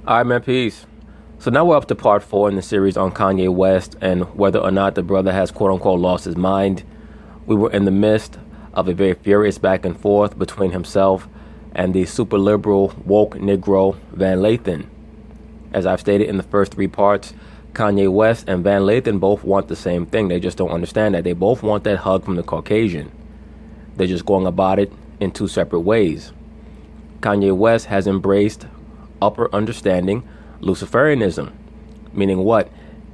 All right, man, peace. So now we're up to part 4 in the series on Kanye West and whether or not the brother has quote-unquote lost his mind. We were in the midst of a very furious back and forth between himself and the super liberal woke Negro Van Lathan. As I've stated in the first 3 parts, Kanye West and Van Lathan both want the same thing. They just don't understand that. They both want that hug from the Caucasian. They're just going about it in 2 separate ways. Kanye West has embraced upper understanding Luciferianism, meaning what?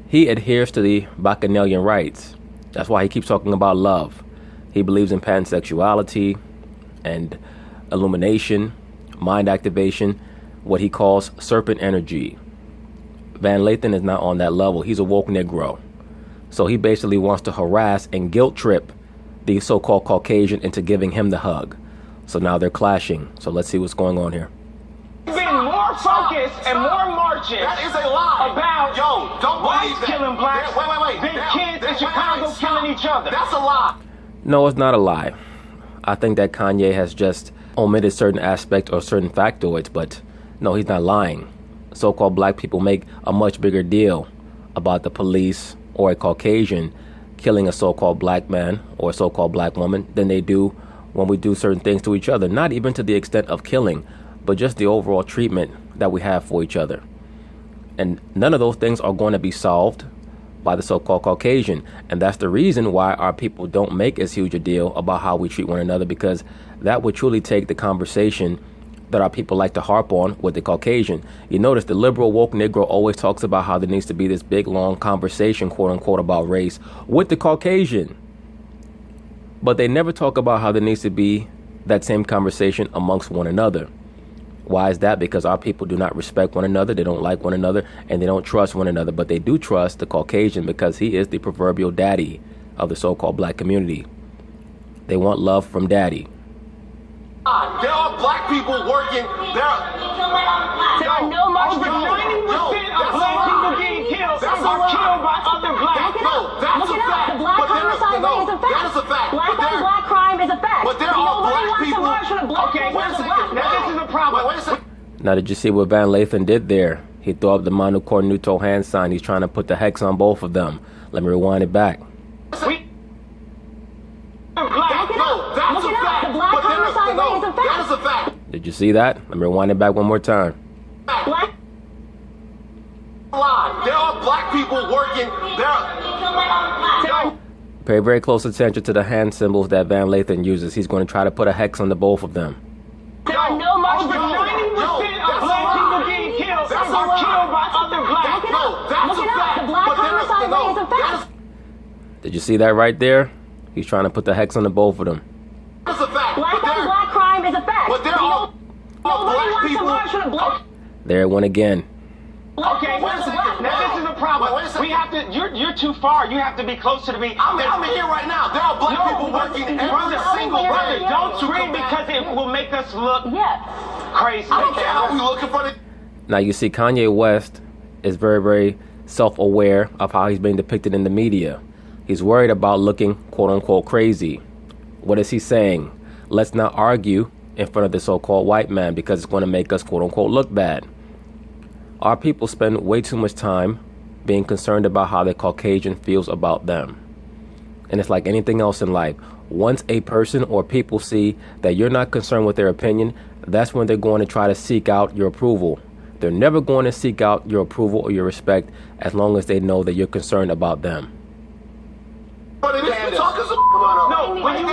He adheres to the Bacchanalian rites. That's why he keeps talking about love. He believes in pansexuality and illumination, mind activation, what he calls serpent energy. Van Lathan is not on that level. He's a woke Negro. So he basically wants to harass and guilt trip the so-called Caucasian into giving him the hug. So now they're clashing. So let's see what's going on here. Been more focused and more marches. That is a lie. About don't believe whites that. killing blacks. Wait. Than kids in Chicago killing each other. That's a lie. No, it's not a lie. I think that Kanye has just omitted certain aspects or certain factoids, but no, he's not lying. So-called black people make a much bigger deal about the police or a Caucasian killing a so-called black man or a so-called black woman than they do when we do certain things to each other. Not even to the extent of killing, but just the overall treatment that we have for each other. And none of those things are going to be solved by the so-called Caucasian. And that's the reason why our people don't make as huge a deal about how we treat one another, because that would truly take the conversation that our people like to harp on with the Caucasian. You notice the liberal woke Negro always talks about how there needs to be this big, long conversation, quote unquote, about race with the Caucasian. But they never talk about how there needs to be that same conversation amongst one another. Why is that? Because our people do not respect one another, they don't like one another, and they don't trust one another. But they do trust the Caucasian because he is the proverbial daddy of the so-called black community. They want love from daddy. There are black people working. There are no marches. 90% of black people getting killed are killed by other blacks. No, that's a fact. The black homicide rate is a fact. That is a fact. Black on black crime is a fact. But there are black people. Okay, Wait a second. now this is a problem. Wait a second. Now, did you see what Van Lathan did there? He threw up the Manu Cornuto hand sign. He's trying to put the hex on both of them. Let me rewind it back. No, that's a fact. The black homicide rate is a fact. That is a fact. Did you see that? Let me rewind it back one more time. Black. Lie. There are black people working. Pay very close attention to the hand symbols that Van Lathan uses. He's going to try to put a hex on the both of them. There are no marches. 90% of black people getting killed are killed by other blacks. No, that's a fact. The black homicide rate is a fact. Did you see that right there? He's trying to put the hex on the both of them. That's a fact. Black on black crime is a fact. But there are black people. There it went again. Okay, wait a second. now this is a problem. Wait a second. We have to. You're too far. You have to be closer to me. I'm here right now. There are black people working every single day. Don't scream because it will make us look crazy. I don't care how we looking for the. Now you see Kanye West is very, very self-aware of how he's being depicted in the media. He's worried about looking quote unquote crazy. What is he saying? Let's not argue in front of the so-called white man because it's going to make us quote unquote look bad. Our people spend way too much time being concerned about how the Caucasian feels about them. And it's like anything else in life. Once a person or people see that you're not concerned with their opinion, that's when they're going to try to seek out your approval. They're never going to seek out your approval or your respect as long as they know that you're concerned about them. No, when you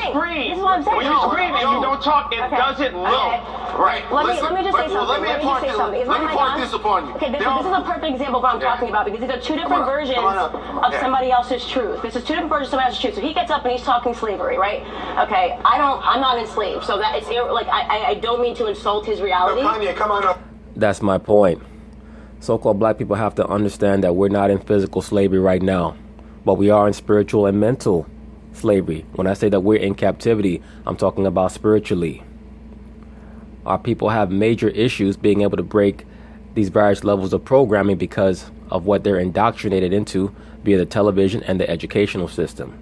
scream, and you don't talk, it doesn't look right. Let me just say something. Let me impart this upon you. Okay, this is a perfect example of what I'm talking about, because these are 2 different versions of somebody else's truth. This is 2 different versions of somebody else's truth. So he gets up and he's talking slavery, right? Okay, I'm not enslaved, so that it's like I don't mean to insult his reality. Kanye, come on up. That's my point. So-called black people have to understand that we're not in physical slavery right now, but we are in spiritual and mental slavery. When I say that we're in captivity, I'm talking about spiritually. Our people have major issues being able to break these various levels of programming because of what they're indoctrinated into via the television and the educational system.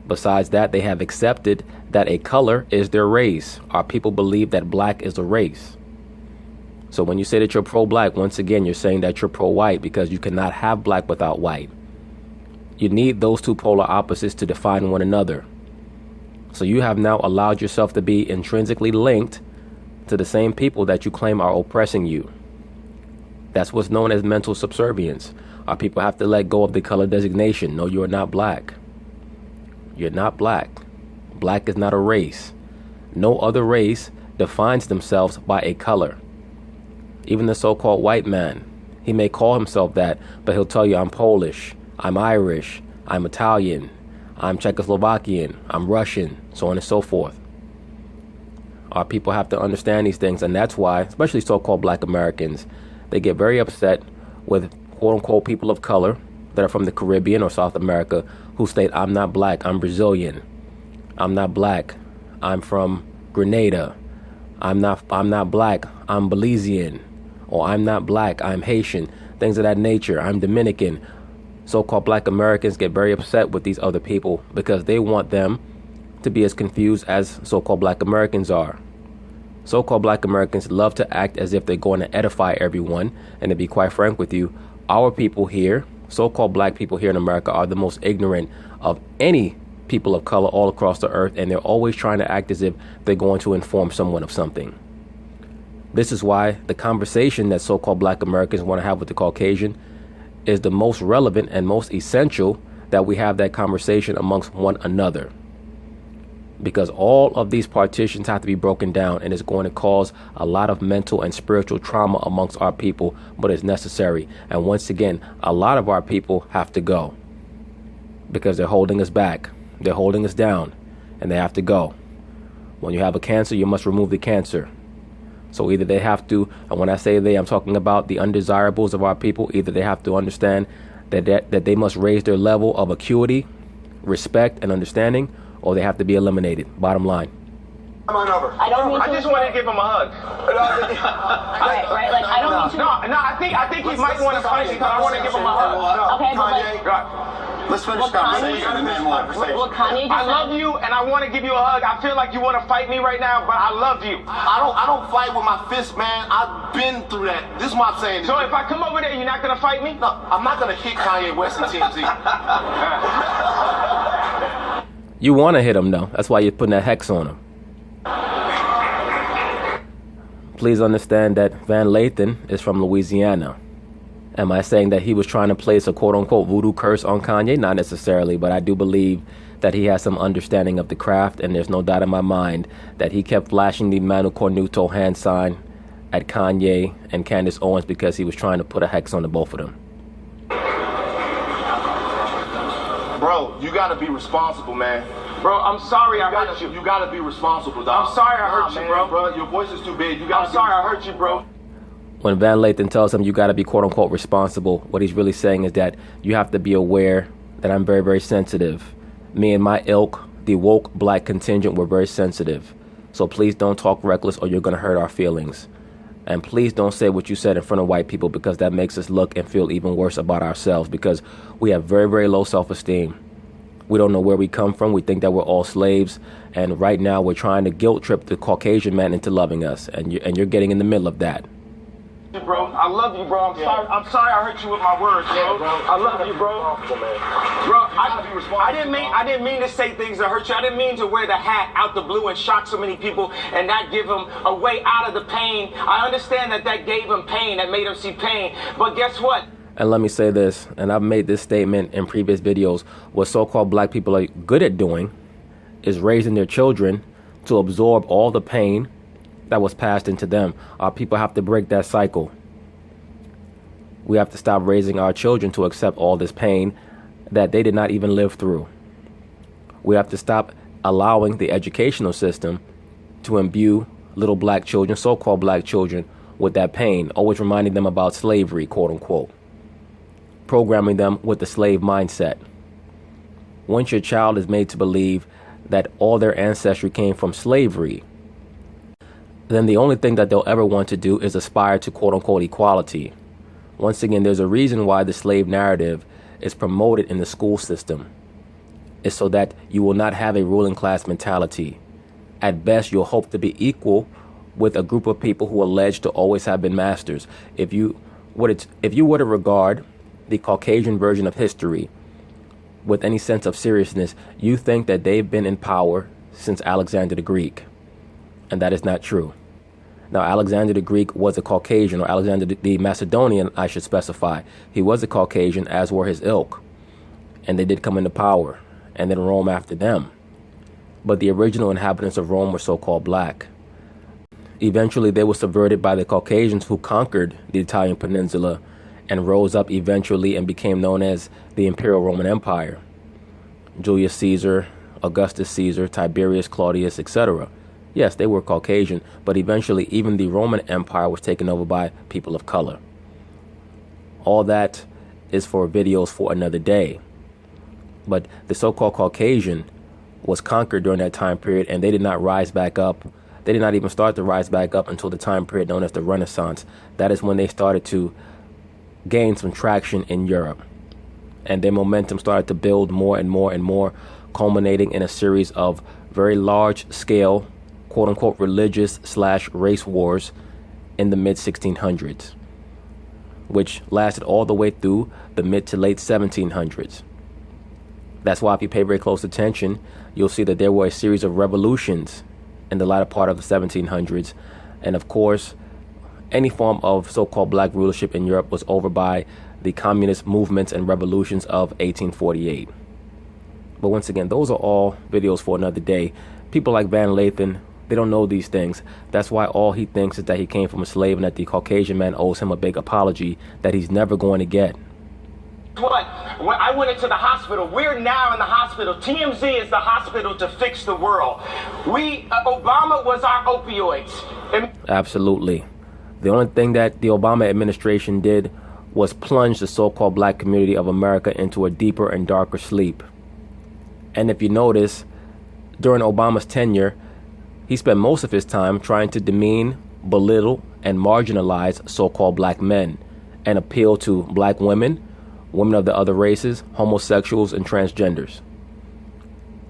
Besides that, they have accepted that a color is their race. Our people believe that black is a race. So when you say that you're pro-black, once again, you're saying that you're pro-white because you cannot have black without white. You need those two polar opposites to define one another. So you have now allowed yourself to be intrinsically linked to the same people that you claim are oppressing you. That's what's known as mental subservience. Our people have to let go of the color designation. No, you are not black. You're not black. Black is not a race. No other race defines themselves by a color. Even the so-called white man, he may call himself that, but he'll tell you, I'm Polish, I'm Irish, I'm Italian, I'm Czechoslovakian, I'm Russian, so on and so forth. Our people have to understand these things, and that's why, especially so-called black Americans, they get very upset with quote-unquote people of color that are from the Caribbean or South America who state, I'm not black, I'm Brazilian, I'm not black, I'm from Grenada, I'm not black, I'm Belizean, or I'm not black, I'm Haitian, things of that nature, I'm Dominican. So-called black Americans get very upset with these other people because they want them to be as confused as so-called black Americans are. So-called black Americans love to act as if they're going to edify everyone, and to be quite frank with you, our people here, so-called black people here in America, are the most ignorant of any people of color all across the earth, and they're always trying to act as if they're going to inform someone of something. This is why the conversation that so-called black Americans want to have with the Caucasian is the most relevant and most essential that we have that conversation amongst one another. Because all of these partitions have to be broken down, and it's going to cause a lot of mental and spiritual trauma amongst our people, but it's necessary. And once again, a lot of our people have to go because they're holding us back. They're holding us down, and they have to go. When you have a cancer, you must remove the cancer. So either they have to, and when I say they, I'm talking about the undesirables of our people, either they have to understand that they must raise their level of acuity, respect, and understanding, or they have to be eliminated. Bottom line. I don't mean to. I just want to give him a hug. right, like I don't mean to. No, I think he might want to fight because I want to give him a hug. Okay, but like, Let's finish the conversation. what Kanye just I said. love you, and I want to give you a hug. I feel like you want to fight me right now, but I love you. I don't fight with my fist, man. I've been through that. This is what I'm saying. So if I come over there, you're not gonna fight me? No, I'm not gonna hit Kanye West and TMZ. You want to hit him, though. That's why you're putting that hex on him. Please understand that Van Lathan is from Louisiana. Am I saying that he was trying to place a quote-unquote voodoo curse on Kanye? Not necessarily, but I do believe that he has some understanding of the craft, and there's no doubt in my mind that he kept flashing the Manu Cornuto hand sign at Kanye and Candace Owens because he was trying to put a hex on the both of them. Bro, you gotta be responsible, man. Bro, I'm sorry I hurt you. You gotta be responsible, dog. I'm sorry I hurt you, bro. Your voice is too big. You gotta I'm sorry I hurt you, bro. When Van Lathan tells him you got to be quote-unquote responsible, what he's really saying is that you have to be aware that I'm very, very sensitive. Me and my ilk, the woke black contingent, we're very sensitive. So please don't talk reckless or you're going to hurt our feelings. And please don't say what you said in front of white people, because that makes us look and feel even worse about ourselves, because we have very, very low self-esteem. We don't know where we come from. We think that we're all slaves. And right now we're trying to guilt trip the Caucasian man into loving us. And you're getting in the middle of that. Bro, I love you, bro. I'm sorry I hurt you with my words, bro. I love you, bro. Bro, I didn't mean to say things that hurt you. I didn't mean to wear the hat out the blue and shock so many people and not give them a way out of the pain. I understand that gave him pain, that made him see pain. But guess what? And let me say this, and I've made this statement in previous videos, what so-called black people are good at doing is raising their children to absorb all the pain that was passed into them. Our people have to break that cycle. We have to stop raising our children to accept all this pain that they did not even live through. We have to stop allowing the educational system to imbue little black children, so-called black children, with that pain, always reminding them about slavery, quote unquote, programming them with the slave mindset. Once your child is made to believe that all their ancestry came from slavery, then the only thing that they'll ever want to do is aspire to quote-unquote equality. Once again, there's a reason why the slave narrative is promoted in the school system. It's so that you will not have a ruling class mentality. At best, you'll hope to be equal with a group of people who allege to always have been masters. If you were to regard the Caucasian version of history with any sense of seriousness, you think that they've been in power since Alexander the Greek. And that is not true. Now, Alexander the Greek was a Caucasian, or Alexander the Macedonian, I should specify. He was a Caucasian, as were his ilk. And they did come into power, and then Rome after them. But the original inhabitants of Rome were so-called black. Eventually, they were subverted by the Caucasians who conquered the Italian peninsula and rose up eventually and became known as the Imperial Roman Empire. Julius Caesar, Augustus Caesar, Tiberius, Claudius, etc. Yes, they were Caucasian, but eventually even the Roman Empire was taken over by people of color. All that is for videos for another day. But the so-called Caucasian was conquered during that time period, and they did not rise back up. They did not even start to rise back up until the time period known as the Renaissance. That is when they started to gain some traction in Europe. And their momentum started to build more and more and more, culminating in a series of very large-scale, quote-unquote, religious/race wars in the mid-1600s, which lasted all the way through the mid to late 1700s. That's why if you pay very close attention, you'll see that there were a series of revolutions in the latter part of the 1700s. And of course, any form of so-called black rulership in Europe was over by the communist movements and revolutions of 1848. But once again, those are all videos for another day. People like Van Lathan, they don't know these things. That's why all he thinks is that he came from a slave and that the Caucasian man owes him a big apology that he's never going to get. What? When I went into the hospital, we're now in the hospital. TMZ is the hospital to fix the world. Obama was our opioids. Absolutely. The only thing that the Obama administration did was plunge the so-called black community of America into a deeper and darker sleep. And if you notice, during Obama's tenure, he spent most of his time trying to demean, belittle, and marginalize so-called black men and appeal to black women, women of the other races, homosexuals, and transgenders.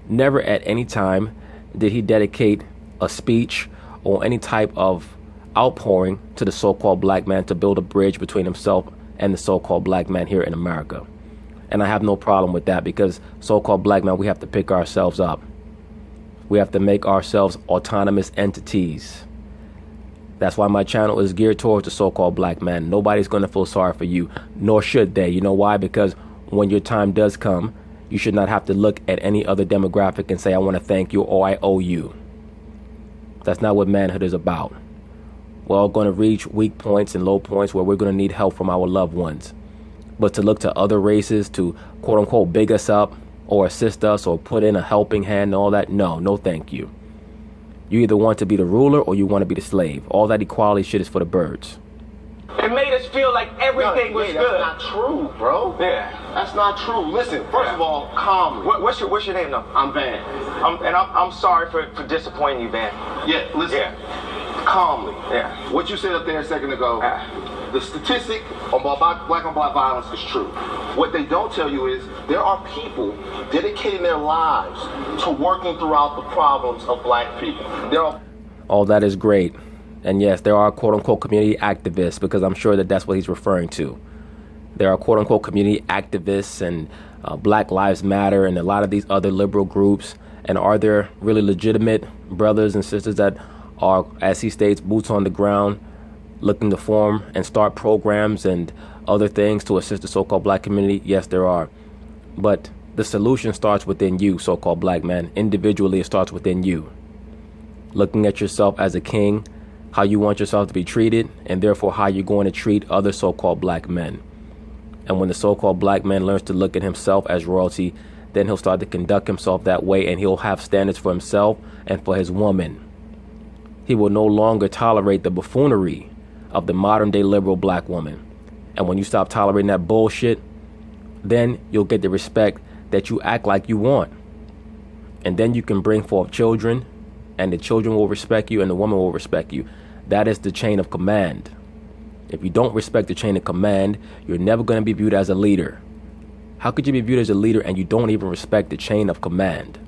Never at any time did he dedicate a speech or any type of outpouring to the so-called black man to build a bridge between himself and the so-called black man here in America. And I have no problem with that, because so-called black man, we have to pick ourselves up. We have to make ourselves autonomous entities. That's why my channel is geared towards the so-called black man. Nobody's going to feel sorry for you, nor should they. You know why? Because when your time does come, you should not have to look at any other demographic and say, I want to thank you or I owe you. That's not what manhood is about. We're all going to reach weak points and low points where we're going to need help from our loved ones. But to look to other races to quote-unquote big us up or assist us or put in a helping hand and all that, no thank you. You either want to be the ruler or you want to be the slave. All that equality shit is for the birds. It made us feel like everything was good. That's not true, bro. Yeah. That's not true. Listen, first of all, calmly. What's your name, though? I'm Van. I'm sorry for disappointing you, Van. Yeah, listen. Yeah. Calmly. Yeah. What you said up there a second ago, the statistic on black on black violence is true. What they don't tell you is there are people dedicating their lives to working throughout the problems of black people. All that is great. And yes, there are quote-unquote community activists, because I'm sure that that's what he's referring to. There are quote-unquote community activists and Black Lives Matter and a lot of these other liberal groups. And are there really legitimate brothers and sisters that are, as he states, boots on the ground, looking to form and start programs and other things to assist the so-called black community? Yes, there are. But the solution starts within you, so-called black man. Individually, it starts within you. Looking at yourself as a king, how you want yourself to be treated, and therefore how you're going to treat other so-called black men. And when the so-called black man learns to look at himself as royalty, then he'll start to conduct himself that way, and he'll have standards for himself and for his woman. He will no longer tolerate the buffoonery of the modern day liberal black woman. And when you stop tolerating that bullshit, then you'll get the respect that you act like you want. And then you can bring forth children, and the children will respect you and the woman will respect you. That is the chain of command. If you don't respect the chain of command, you're never going to be viewed as a leader. How could you be viewed as a leader and you don't even respect the chain of command?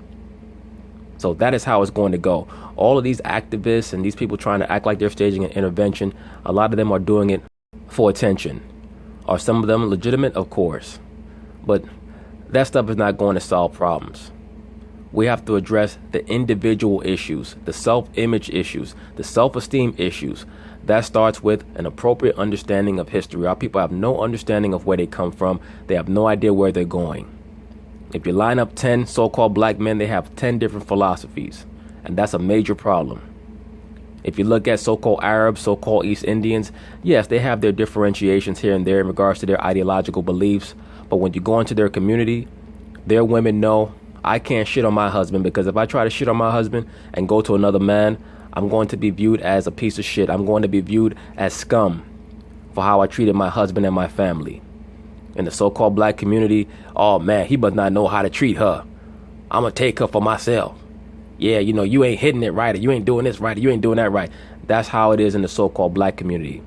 So that is how it's going to go. All of these activists and these people trying to act like they're staging an intervention, a lot of them are doing it for attention. Are some of them legitimate? Of course. But that stuff is not going to solve problems. We have to address the individual issues, the self-image issues, the self-esteem issues. That starts with an appropriate understanding of history. Our people have no understanding of where they come from. They have no idea where they're going. If you line up 10 so-called black men, they have 10 different philosophies. And that's a major problem. If you look at so-called Arabs, so-called East Indians, yes, they have their differentiations here and there in regards to their ideological beliefs. But when you go into their community, their women know, I can't shit on my husband, because if I try to shit on my husband and go to another man, I'm going to be viewed as a piece of shit. I'm going to be viewed as scum for how I treated my husband and my family. In the so-called black community, oh man, he must not know how to treat her. I'm going to take her for myself. Yeah, you know, you ain't hitting it right, or you ain't doing this right, or you ain't doing that right. That's how it is in the so-called black community.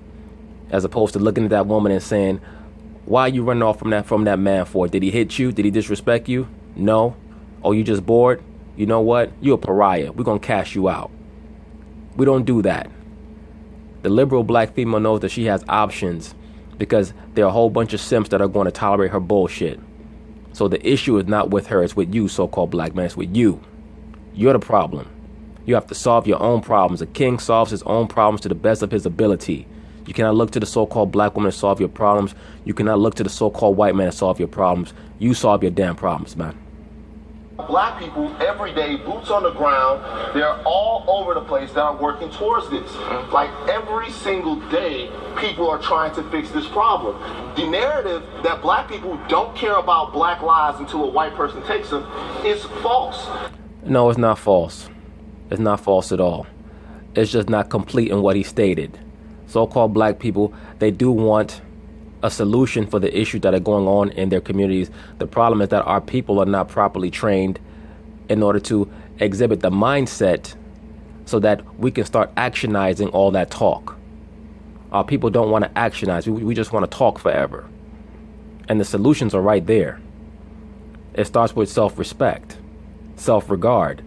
As opposed to looking at that woman and saying, why are you running off from that man for? Did he hit you? Did he disrespect you? No. Oh, you just bored? You know what? You're a pariah. We're going to cash you out. We don't do that. The liberal black female knows that she has options, because there are a whole bunch of simps that are going to tolerate her bullshit. So the issue is not with her, it's with you, so-called black man. It's with you. You're the problem. You have to solve your own problems. A king solves his own problems to the best of his ability. You cannot look to the so-called black woman to solve your problems. You cannot look to the so-called white man to solve your problems. You solve your damn problems, man. Black people every day, boots on the ground, they're all over the place that are working towards this. Like every single day, people are trying to fix this problem. The narrative that black people don't care about black lives until a white person takes them is false. No, it's not false. It's not false at all. It's just not complete in what he stated. So-called black people, they do want a solution for the issues that are going on in their communities. The problem is that our people are not properly trained in order to exhibit the mindset so that we can start actionizing all that talk. Our people don't want to actionize. We just want to talk forever. And the solutions are right there. It starts with self-respect, self-regard,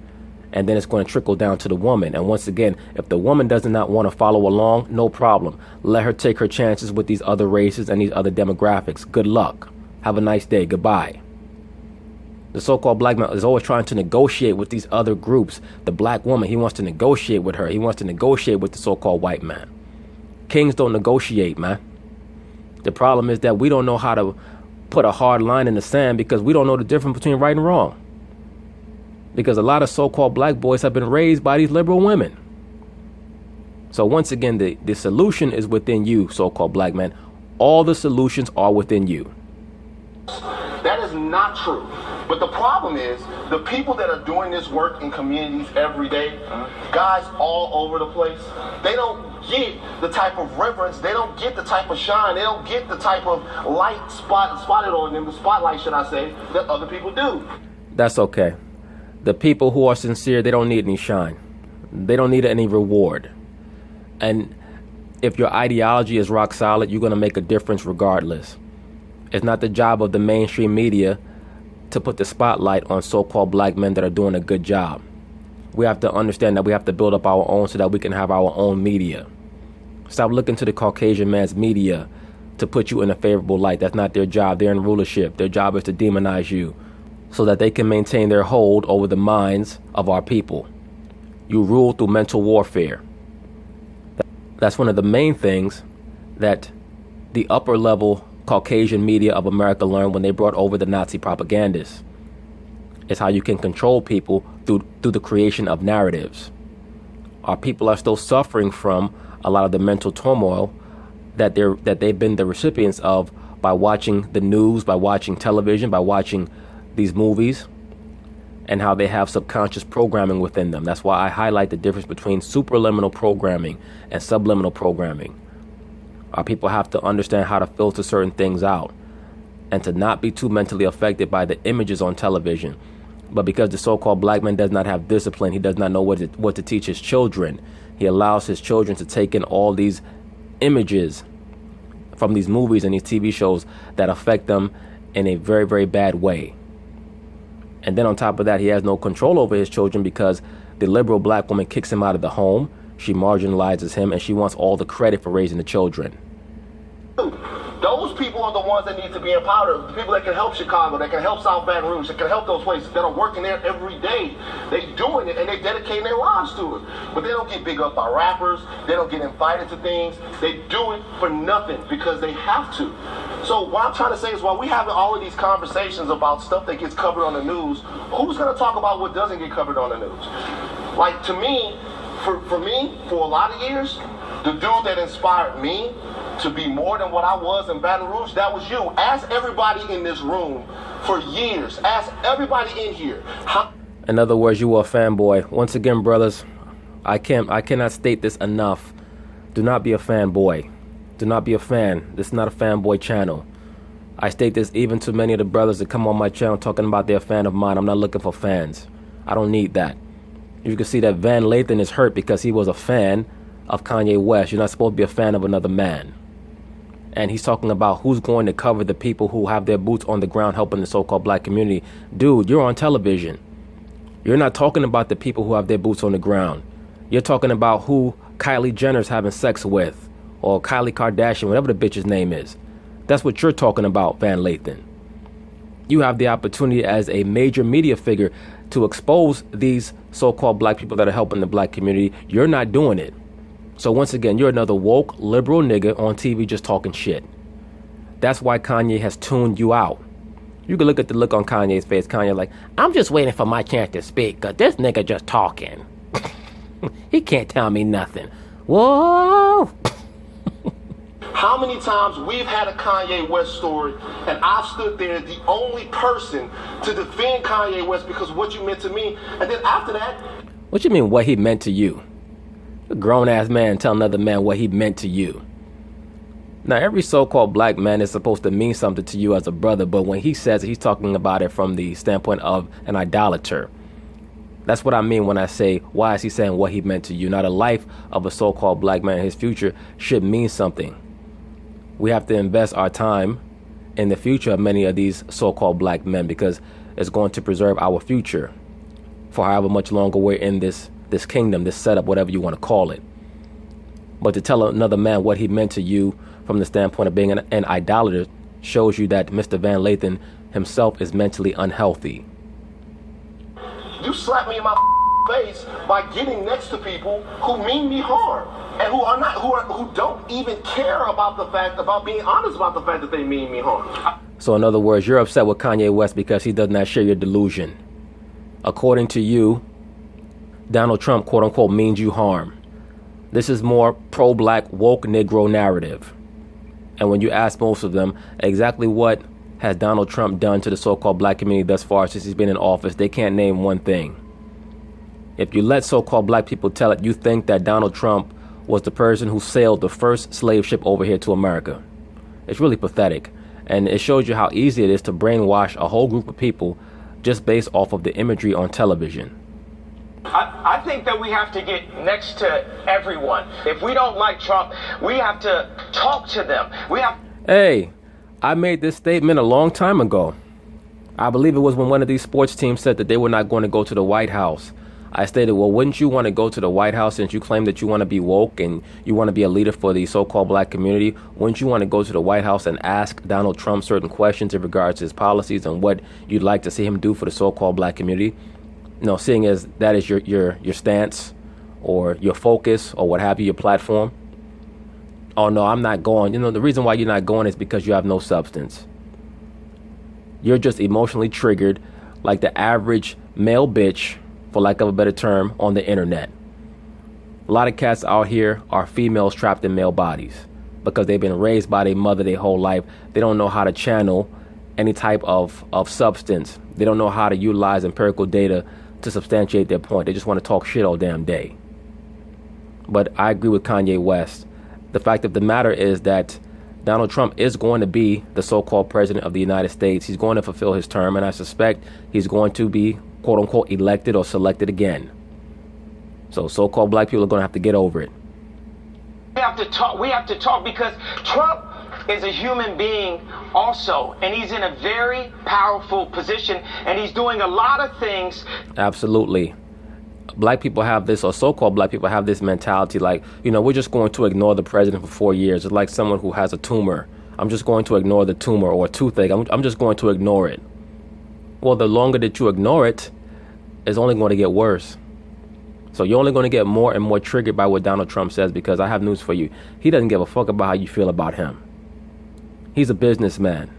and then it's going to trickle down to the woman. And once again, if the woman does not want to follow along, no problem. Let her take her chances with these other races and these other demographics. Good luck. Have a nice day. Goodbye. The so-called black man is always trying to negotiate with these other groups. The black woman, he wants to negotiate with her. He wants to negotiate with the so-called white man. Kings don't negotiate, man. The problem is that we don't know how to put a hard line in the sand, because we don't know the difference between right and wrong. Because a lot of so-called black boys have been raised by these liberal women. So once again, the solution is within you, so-called black man. All the solutions are within you. That is not true. But the problem is, the people that are doing this work in communities every day, guys all over the place, they don't get the type of reverence, they don't get the type of shine, they don't get the type of light spotted on them, the spotlight, should I say, that other people do. That's okay. The people who are sincere, they don't need any shine. They don't need any reward. And if your ideology is rock solid, you're going to make a difference regardless. It's not the job of the mainstream media to put the spotlight on so-called black men that are doing a good job. We have to understand that we have to build up our own so that we can have our own media. Stop looking to the Caucasian man's media to put you in a favorable light. That's not their job. They're in rulership. Their job is to demonize you so that they can maintain their hold over the minds of our people. You rule through mental warfare. That's one of the main things that the upper level Caucasian media of America learned when they brought over the Nazi propagandists. It's how you can control people through the creation of narratives. Our people are still suffering from a lot of the mental turmoil that they've been the recipients of by watching the news, by watching television, by watching these movies, and how they have subconscious programming within them. That's why I highlight the difference between supraliminal programming and subliminal programming. Our people have to understand how to filter certain things out and to not be too mentally affected by the images on television. But because the so-called black man does not have discipline, he does not know what to teach his children. He allows his children to take in all these images from these movies and these TV shows that affect them in a very, very bad way. And then on top of that, he has no control over his children because the liberal black woman kicks him out of the home. She marginalizes him, and she wants all the credit for raising the children. Those people are the ones that need to be empowered. The people that can help Chicago, that can help South Baton Rouge, that can help those places that are working there every day. They doing it and they dedicating their lives to it. But they don't get big up by rappers. They don't get invited to things. They do it for nothing because they have to. So what I'm trying to say is while we having all of these conversations about stuff that gets covered on the news, who's going to talk about what doesn't get covered on the news? Like to me, for me, for a lot of years, the dude that inspired me to be more than what I was in Baton Rouge, that was you. Ask everybody in this room for years. Ask everybody in here. In other words, you were a fanboy. Once again, brothers, I cannot state this enough. Do not be a fanboy. Do not be a fan. This is not a fanboy channel. I state this even to many of the brothers that come on my channel talking about they're a fan of mine. I'm not looking for fans. I don't need that. You can see that Van Lathan is hurt because he was a fan of Kanye West. You're not supposed to be a fan of another man. And he's talking about who's going to cover the people who have their boots on the ground helping the so-called black community. Dude, you're on television. You're not talking about the people who have their boots on the ground. You're talking about who Kylie Jenner's having sex with, or Kylie Kardashian, whatever the bitch's name is. That's what you're talking about, Van Lathan. You have the opportunity as a major media figure to expose these so-called black people that are helping the black community. You're not doing it. So once again, you're another woke, liberal nigga on TV just talking shit. That's why Kanye has tuned you out. You can look at the look on Kanye's face. Kanye like, I'm just waiting for my chance to speak, because this nigga just talking. He can't tell me nothing. Whoa! How many times we've had a Kanye West story and I've stood there the only person to defend Kanye West because of what you meant to me, and then after that... What you mean what he meant to you? A grown-ass man tell another man what he meant to you. Now, every so-called black man is supposed to mean something to you as a brother, but when he says it, he's talking about it from the standpoint of an idolater. That's what I mean when I say, why is he saying what he meant to you? Now, the life of a so-called black man, his future, should mean something. We have to invest our time in the future of many of these so-called black men because it's going to preserve our future for however much longer we're in this kingdom, this setup, whatever you want to call it. But to tell another man what he meant to you from the standpoint of being an idolater shows you that Mr. Van Lathan himself is mentally unhealthy. You slap me in my face by getting next to people who mean me harm and who don't even care about being honest about the fact that they mean me harm. So in other words, you're upset with Kanye West because he does not share your delusion. According to you, Donald Trump, quote unquote, means you harm. This is more pro-black woke Negro narrative. And when you ask most of them exactly what has Donald Trump done to the so-called black community thus far since he's been in office, they can't name one thing. If you let so-called black people tell it, you think that Donald Trump was the person who sailed the first slave ship over here to America. It's really pathetic. And it shows you how easy it is to brainwash a whole group of people just based off of the imagery on television. I think that we have to get next to everyone. If we don't like Trump, we have to talk to them. Hey, I made this statement a long time ago. I believe it was when one of these sports teams said that they were not going to go to the White House. I stated, well, wouldn't you want to go to the White House since you claim that you want to be woke and you want to be a leader for the so-called black community? Wouldn't you want to go to the White House and ask Donald Trump certain questions in regards to his policies and what you'd like to see him do for the so-called black community? You know, seeing as that is your stance or your focus or what have you, your platform. Oh, no, I'm not going. You know, the reason why you're not going is because you have no substance. You're just emotionally triggered like the average male bitch, for lack of a better term, on the internet. A lot of cats out here are females trapped in male bodies because they've been raised by their mother their whole life. They don't know how to channel any type of substance. They don't know how to utilize empirical data to substantiate their point. They just want to talk shit all damn day. But I agree with Kanye West. The fact of the matter is that Donald Trump is going to be the so-called president of the United States. He's going to fulfill his term, and I suspect he's going to be, quote unquote, elected or selected again. So-called black people are going to have to get over it. We have to talk because Trump is a human being also, and he's in a very powerful position, and he's doing a lot of things. Absolutely. Black people have this, or so-called black people have this mentality like, we're just going to ignore the president for 4 years. It's like someone who has a tumor. I'm just going to ignore the tumor, or a toothache. I'm just going to ignore it. Well, the longer that you ignore it, it's only going to get worse. So you're only going to get more and more triggered by what Donald Trump says, because I have news for you. He doesn't give a fuck about how you feel about him. He's a businessman.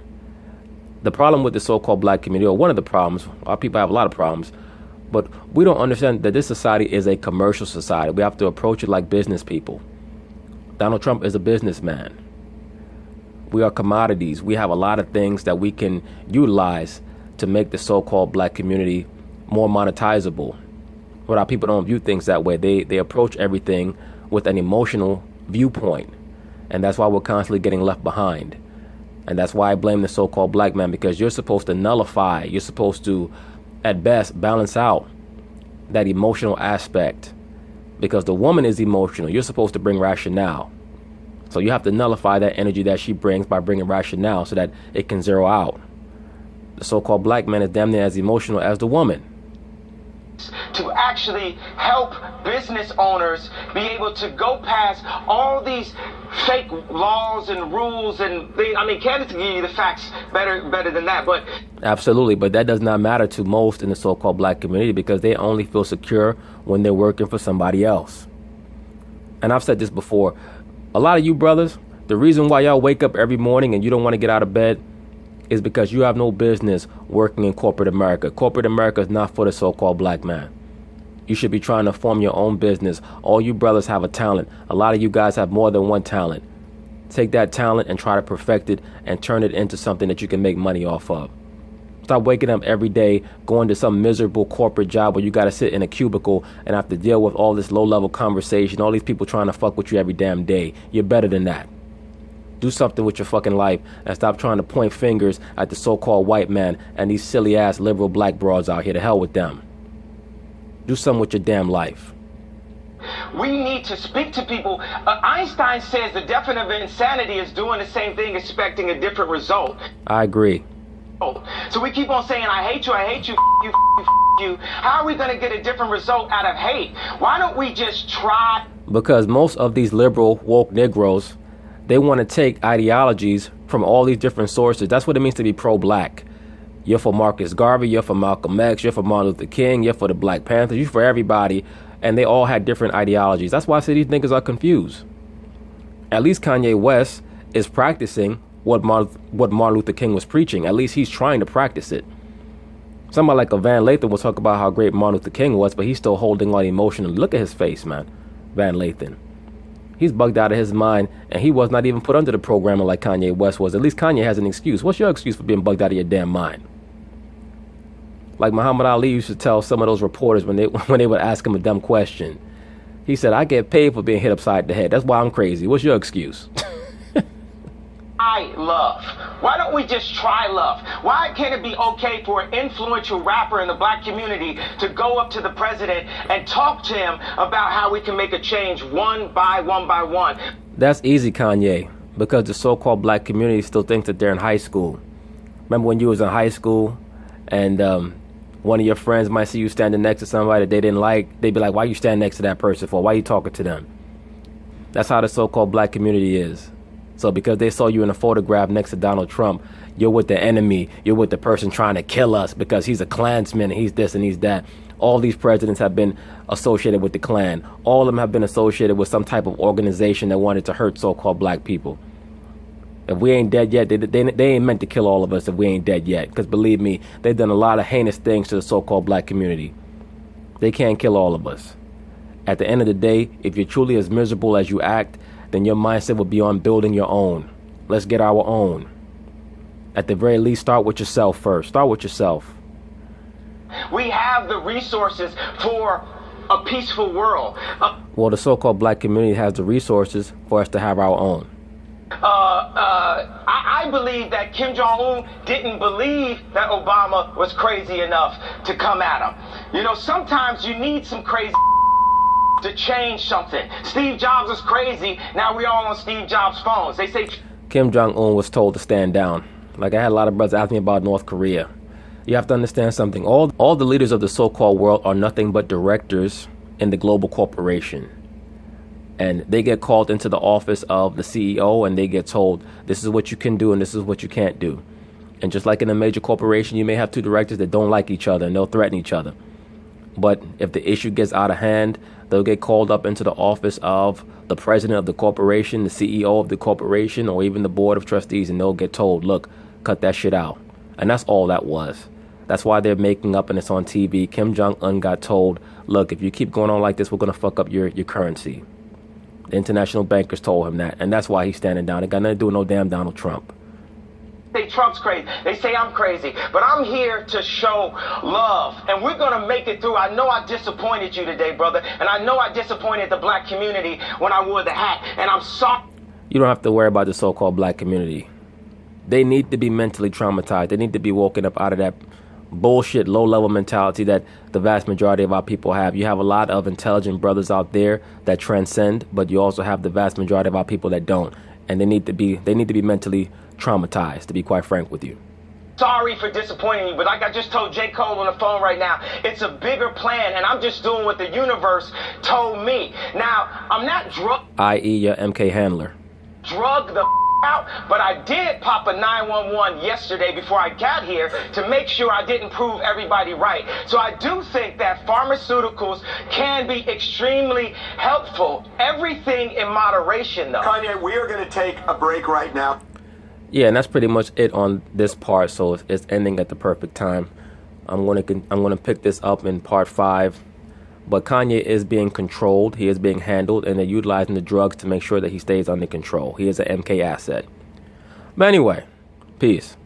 The problem with the so-called black community, or one of the problems, our people have a lot of problems, but we don't understand that this society is a commercial society. We have to approach it like business people. Donald Trump is a businessman. We are commodities. We have a lot of things that we can utilize to make the so-called black community more monetizable. But our people don't view things that way. They approach everything with an emotional viewpoint. And that's why we're constantly getting left behind. And that's why I blame the so-called black man, because you're supposed to nullify, you're supposed to, at best, balance out that emotional aspect. Because the woman is emotional. You're supposed to bring rationale. So you have to nullify that energy that she brings by bringing rationale so that it can zero out. The so-called black man is damn near as emotional as the woman. To actually help business owners be able to go past all these fake laws and rules and things. I mean, candidates give you the facts better than that, but absolutely, but that does not matter to most in the so-called black community, because they only feel secure when they're working for somebody else. And I've said this before, a lot of you brothers, the reason why y'all wake up every morning and you don't want to get out of bed is because you have no business working in corporate America. Corporate America is not for the so-called black man. You should be trying to form your own business. All you brothers have a talent. A lot of you guys have more than one talent. Take that talent and try to perfect it and turn it into something that you can make money off of. Stop waking up every day, going to some miserable corporate job where you got to sit in a cubicle and have to deal with all this low-level conversation, all these people trying to fuck with you every damn day. You're better than that. Do something with your fucking life and stop trying to point fingers at the so-called white man and these silly-ass liberal black broads out here. To hell with them. Do something with your damn life. We need to speak to people. Einstein says the definition of insanity is doing the same thing, expecting a different result. I agree. So we keep on saying, I hate you, you. How are we going to get a different result out of hate? Why don't we just try? Because most of these liberal woke Negroes, they want to take ideologies from all these different sources. That's what it means to be pro-black. You're for Marcus Garvey, you're for Malcolm X, you're for Martin Luther King, you're for the Black Panthers, you're for everybody. And they all had different ideologies. That's why I say these niggas are confused. At least Kanye West is practicing what Martin Luther King was preaching. At least he's trying to practice it. Somebody like a Van Lathan will talk about how great Martin Luther King was, but he's still holding on emotionally. Look at his face, man. Van Lathan. He's bugged out of his mind, and he was not even put under the programming like Kanye West was. At least Kanye has an excuse. What's your excuse for being bugged out of your damn mind? Like Muhammad Ali used to tell some of those reporters when they would ask him a dumb question. He said, I get paid for being hit upside the head. That's why I'm crazy. What's your excuse? I love. Why don't we just try love? Why can't it be okay for an influential rapper in the black community to go up to the president and talk to him about how we can make a change one by one? That's easy, Kanye, because the so-called black community still thinks that they're in high school. Remember when you was in high school and one of your friends might see you standing next to somebody that they didn't like? They'd be like, why you standing next to that person for? Why you talking to them? That's how the so-called black community is. So because they saw you in a photograph next to Donald Trump, you're with the enemy. You're with the person trying to kill us because he's a Klansman and he's this and he's that. All these presidents have been associated with the Klan. All of them have been associated with some type of organization that wanted to hurt so-called black people. If we ain't dead yet, they ain't meant to kill all of us if we ain't dead yet. Because believe me, they've done a lot of heinous things to the so-called black community. They can't kill all of us. At the end of the day, if you're truly as miserable as you act, then your mindset will be on building your own. Let's get our own. At the very least, start with yourself first. Start with yourself. We have the resources for a peaceful world. Well, the so-called black community has the resources for us to have our own. I believe that Kim Jong-un didn't believe that Obama was crazy enough to come at him. You know, sometimes you need some crazy to change something. Steve Jobs was crazy. Now we all on Steve Jobs' phones. They say Kim Jong-un was told to stand down. Like, I had a lot of brothers ask me about North Korea. You have to understand something. All the leaders of the so-called world are nothing but directors in the global corporation. And they get called into the office of the CEO and they get told, this is what you can do and this is what you can't do. And just like in a major corporation, you may have two directors that don't like each other and they'll threaten each other. But if the issue gets out of hand, they'll get called up into the office of the president of the corporation, the CEO of the corporation, or even the board of trustees, and they'll get told, look, cut that shit out. And that's all that was. That's why they're making up, and it's on TV. Kim Jong-un got told, look, if you keep going on like this, we're going to fuck up your currency. The international bankers told him that, and that's why he's standing down. It got nothing to do with no damn Donald Trump. They say Trump's crazy. They say I'm crazy. But I'm here to show love. And we're going to make it through. I know I disappointed you today, brother. And I know I disappointed the black community when I wore the hat. And I'm sorry. You don't have to worry about the so-called black community. They need to be mentally traumatized. They need to be woken up out of that bullshit low-level mentality that the vast majority of our people have. You have a lot of intelligent brothers out there that transcend, but you also have the vast majority of our people that don't. And they need to be mentally traumatized, to be quite frank with you. Sorry for disappointing you, but like I just told J. Cole on the phone right now, it's a bigger plan, and I'm just doing what the universe told me. Now, I'm not i.e. your MK handler. Drug the out, but I did pop a 911 yesterday before I got here to make sure I didn't prove everybody right. So I do think that pharmaceuticals can be extremely helpful. Everything in moderation, though. Kanye, we are going to take a break right now. Yeah, and that's pretty much it on this part, so it's ending at the perfect time. I'm gonna pick this up in part 5. But Kanye is being controlled, he is being handled, and they're utilizing the drugs to make sure that he stays under control. He is an MK asset. But anyway, peace.